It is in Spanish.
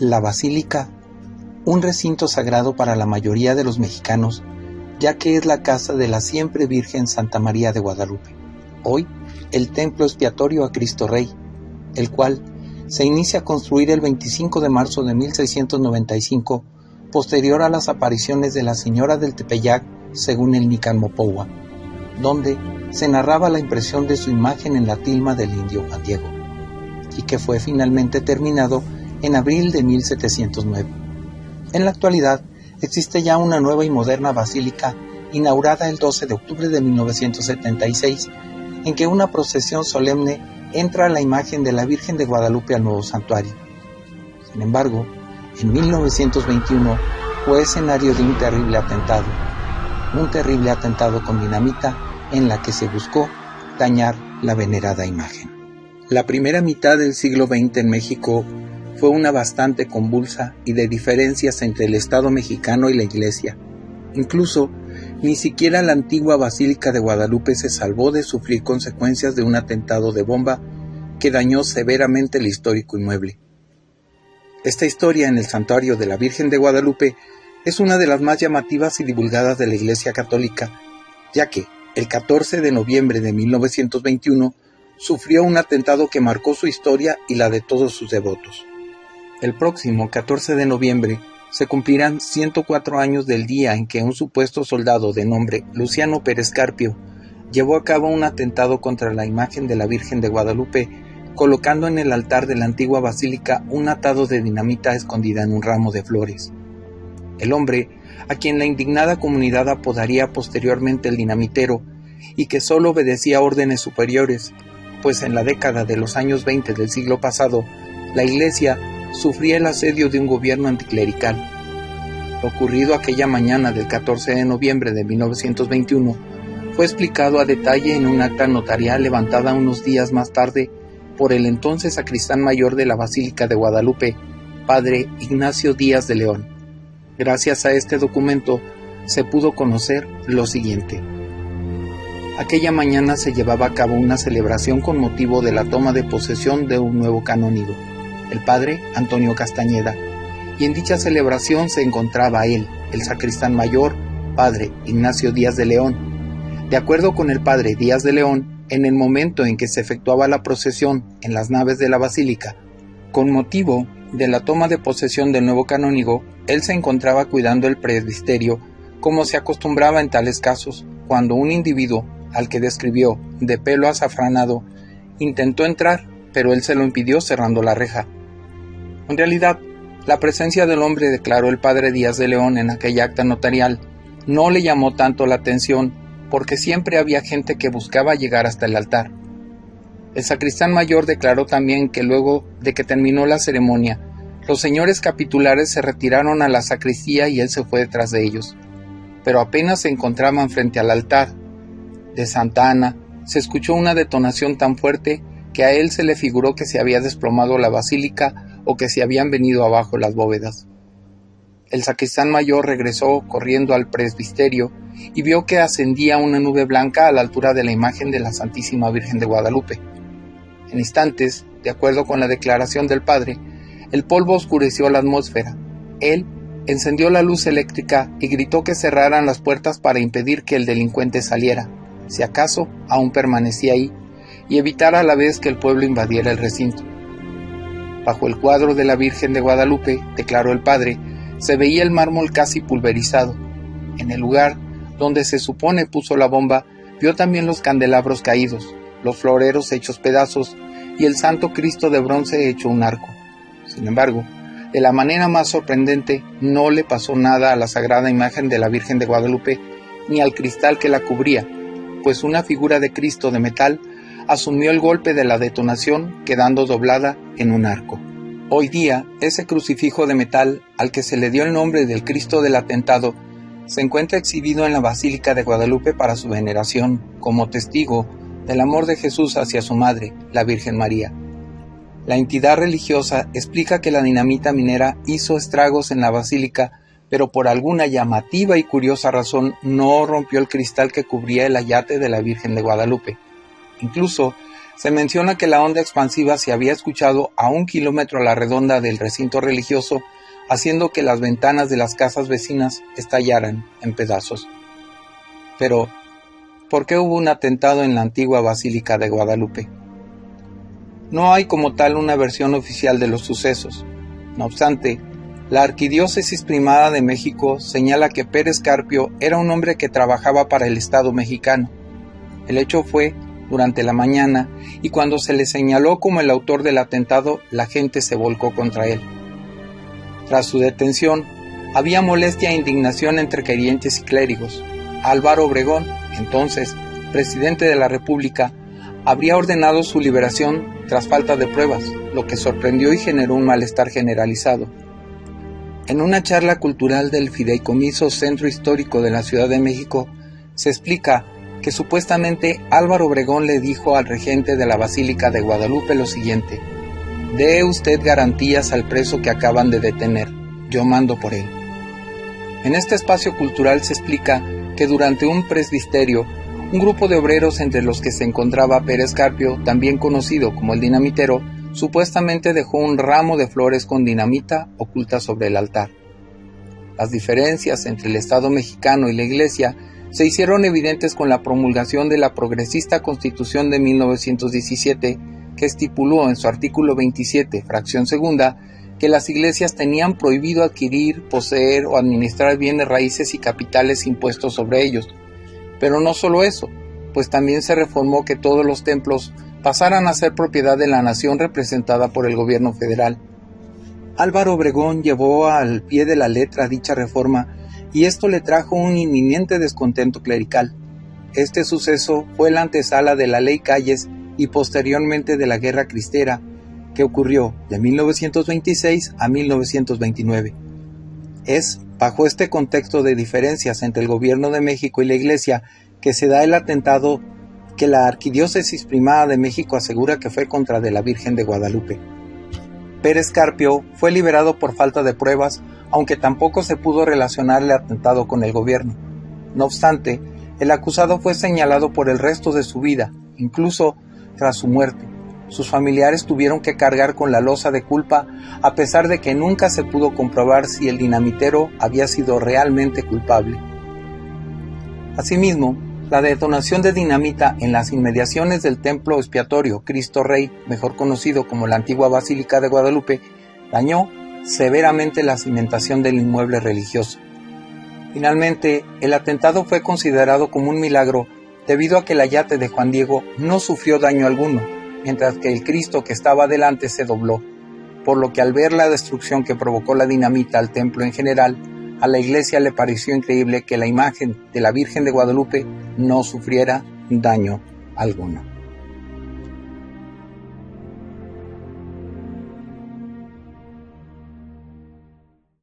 La Basílica, un recinto sagrado para la mayoría de los mexicanos, ya que es la casa de la siempre Virgen Santa María de Guadalupe. Hoy, el templo expiatorio a Cristo Rey, el cual se inicia a construir el 25 de marzo de 1695, posterior a las apariciones de la Señora del Tepeyac, según el Nican Mopohua, donde se narraba la impresión de su imagen en la tilma del indio Juan Diego, y que fue finalmente terminado en abril de 1709. En la actualidad, existe ya una nueva y moderna basílica inaugurada el 12 de octubre de 1976, en que una procesión solemne entra la imagen de la Virgen de Guadalupe al nuevo santuario. Sin embargo, en 1921 fue escenario de un terrible atentado con dinamita en la que se buscó dañar la venerada imagen. La primera mitad del siglo XX en México fue una bastante convulsa y de diferencias entre el Estado mexicano y la Iglesia. Incluso, ni siquiera la antigua Basílica de Guadalupe se salvó de sufrir consecuencias de un atentado de bomba que dañó severamente el histórico inmueble. Esta historia en el santuario de la Virgen de Guadalupe es una de las más llamativas y divulgadas de la Iglesia Católica, ya que el 14 de noviembre de 1921 sufrió un atentado que marcó su historia y la de todos sus devotos. El próximo 14 de noviembre se cumplirán 104 años del día en que un supuesto soldado de nombre Luciano Pérez Carpio llevó a cabo un atentado contra la imagen de la Virgen de Guadalupe, colocando en el altar de la antigua basílica un atado de dinamita escondida en un ramo de flores. El hombre, a quien la indignada comunidad apodaría posteriormente el dinamitero, y que solo obedecía órdenes superiores, pues en la década de los años 20 del siglo pasado, la Iglesia sufría el asedio de un gobierno anticlerical. Lo ocurrido aquella mañana del 14 de noviembre de 1921 fue explicado a detalle en un acta notarial levantada unos días más tarde por el entonces sacristán mayor de la Basílica de Guadalupe, padre Ignacio Díaz de León. Gracias a este documento se pudo conocer lo siguiente. Aquella mañana se llevaba a cabo una celebración con motivo de la toma de posesión de un nuevo canónigo, el padre Antonio Castañeda, y en dicha celebración se encontraba él, el sacristán mayor, padre Ignacio Díaz de León. De acuerdo con el padre Díaz de León, en el momento en que se efectuaba la procesión en las naves de la basílica, con motivo de la toma de posesión del nuevo canónigo, él se encontraba cuidando el presbiterio, como se acostumbraba en tales casos, cuando un individuo, al que describió, de pelo azafranado, intentó entrar, pero él se lo impidió cerrando la reja. En realidad, la presencia del hombre, declaró el padre Díaz de León en aquella acta notarial, no le llamó tanto la atención, porque siempre había gente que buscaba llegar hasta el altar. El sacristán mayor declaró también que luego de que terminó la ceremonia, los señores capitulares se retiraron a la sacristía y él se fue detrás de ellos. Pero apenas se encontraban frente al altar de Santa Ana, se escuchó una detonación tan fuerte que a él se le figuró que se había desplomado la basílica o que se habían venido abajo las bóvedas. El sacristán mayor regresó corriendo al presbiterio y vio que ascendía una nube blanca a la altura de la imagen de la Santísima Virgen de Guadalupe. En instantes, de acuerdo con la declaración del padre, el polvo oscureció la atmósfera. Él encendió la luz eléctrica y gritó que cerraran las puertas para impedir que el delincuente saliera, si acaso aún permanecía ahí, y evitar a la vez que el pueblo invadiera el recinto. Bajo el cuadro de la Virgen de Guadalupe, declaró el padre, se veía el mármol casi pulverizado. En el lugar donde se supone puso la bomba, vio también los candelabros caídos, los floreros hechos pedazos y el Santo Cristo de bronce hecho un arco. Sin embargo, de la manera más sorprendente, no le pasó nada a la sagrada imagen de la Virgen de Guadalupe ni al cristal que la cubría, pues una figura de Cristo de metal asumió el golpe de la detonación, quedando doblada en un arco. Hoy día, ese crucifijo de metal, al que se le dio el nombre del Cristo del atentado, se encuentra exhibido en la Basílica de Guadalupe para su veneración, como testigo del amor de Jesús hacia su madre, la Virgen María. La entidad religiosa explica que la dinamita minera hizo estragos en la basílica, pero por alguna llamativa y curiosa razón no rompió el cristal que cubría el ayate de la Virgen de Guadalupe. Incluso Se menciona que la onda expansiva se había escuchado a 1 kilómetro a la redonda del recinto religioso, haciendo que las ventanas de las casas vecinas estallaran en pedazos. Pero, ¿por qué hubo un atentado en la antigua Basílica de Guadalupe? No hay como tal una versión oficial de los sucesos. No obstante, la Arquidiócesis Primada de México señala que Pérez Carpio era un hombre que trabajaba para el Estado mexicano. El hecho fue durante la mañana y cuando se le señaló como el autor del atentado, la gente se volcó contra él. Tras su detención, había molestia e indignación entre creyentes y clérigos. Álvaro Obregón, entonces presidente de la República, habría ordenado su liberación tras falta de pruebas, lo que sorprendió y generó un malestar generalizado. En una charla cultural del Fideicomiso Centro Histórico de la Ciudad de México, se explica que supuestamente Álvaro Obregón le dijo al regente de la Basílica de Guadalupe lo siguiente: «Dé usted garantías al preso que acaban de detener, yo mando por él». En este espacio cultural se explica que durante un presbiterio, un grupo de obreros entre los que se encontraba Pérez Carpio, también conocido como el dinamitero, supuestamente dejó un ramo de flores con dinamita oculta sobre el altar. Las diferencias entre el Estado mexicano y la Iglesia se hicieron evidentes con la promulgación de la progresista Constitución de 1917, que estipuló en su artículo 27, fracción segunda, que las iglesias tenían prohibido adquirir, poseer o administrar bienes raíces y capitales impuestos sobre ellos. Pero no solo eso, pues también se reformó que todos los templos pasaran a ser propiedad de la nación representada por el gobierno federal. Álvaro Obregón llevó al pie de la letra dicha reforma y esto le trajo un inminente descontento clerical. Este suceso fue la antesala de la Ley Calles y posteriormente de la Guerra Cristera, que ocurrió de 1926 a 1929. Es bajo este contexto de diferencias entre el gobierno de México y la Iglesia que se da el atentado que la Arquidiócesis Primada de México asegura que fue contra de la Virgen de Guadalupe. Pérez Carpio fue liberado por falta de pruebas, aunque tampoco se pudo relacionar el atentado con el gobierno. No obstante, el acusado fue señalado por el resto de su vida, incluso tras su muerte. Sus familiares tuvieron que cargar con la losa de culpa, a pesar de que nunca se pudo comprobar si el dinamitero había sido realmente culpable. Asimismo, la detonación de dinamita en las inmediaciones del templo expiatorio Cristo Rey, mejor conocido como la antigua Basílica de Guadalupe, dañó severamente la cimentación del inmueble religioso. Finalmente, el atentado fue considerado como un milagro debido a que el yate de Juan Diego no sufrió daño alguno, mientras que el Cristo que estaba delante se dobló, por lo que al ver la destrucción que provocó la dinamita al templo en general, a la iglesia le pareció increíble que la imagen de la Virgen de Guadalupe no sufriera daño alguno.